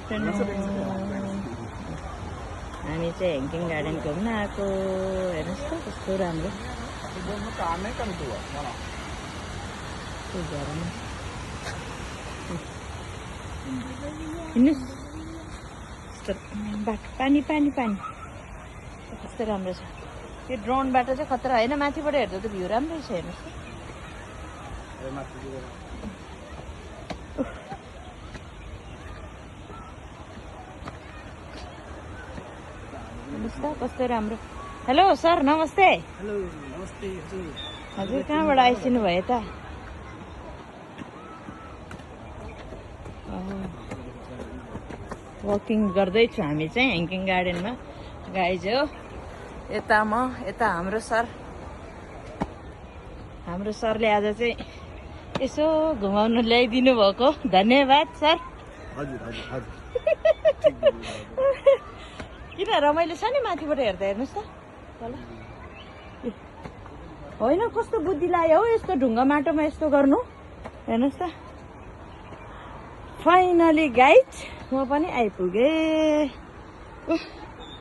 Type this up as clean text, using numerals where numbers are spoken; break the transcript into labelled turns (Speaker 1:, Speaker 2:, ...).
Speaker 1: Afternoon हामी चाहिँ hanging garden घुम्न आएको। हेर्नुहोस् त कस्तो राम्रो हिँड्नुहोस् बाटो पानी पानी पानी कस्तो राम्रो छ। यो ड्रोनबाट चाहिँ खतरा होइन, माथिबाट हेर्दा त भ्यू राम्रै छ। हेर्नुहोस् त कस्तो राम्रो। हेलो सर नमस्ते।
Speaker 2: हेलो नमस्ते हजुर।
Speaker 1: हजुर कहाँबाट आइसिनु भयो त? वकिङ गर्दैछु हामी चाहिँ ह्याङ्गिङ गार्डनमा। गाइज हो यता म यता हाम्रो सरले आज चाहिँ यसो घुमाउनु ल्याइदिनु भएको, धन्यवाद सर।
Speaker 2: हजुर हजुर हजुर।
Speaker 1: किन रमाइलो छ नि माथिबाट हेर्दा। हेर्नुहोस् त तल होइन कस्तो बुद्धि लाग्यो हौ यस्तो ढुङ्गा माटोमा यस्तो गर्नु। हेर्नुहोस् त फाइनली गाइज म पनि आइपुगेँ।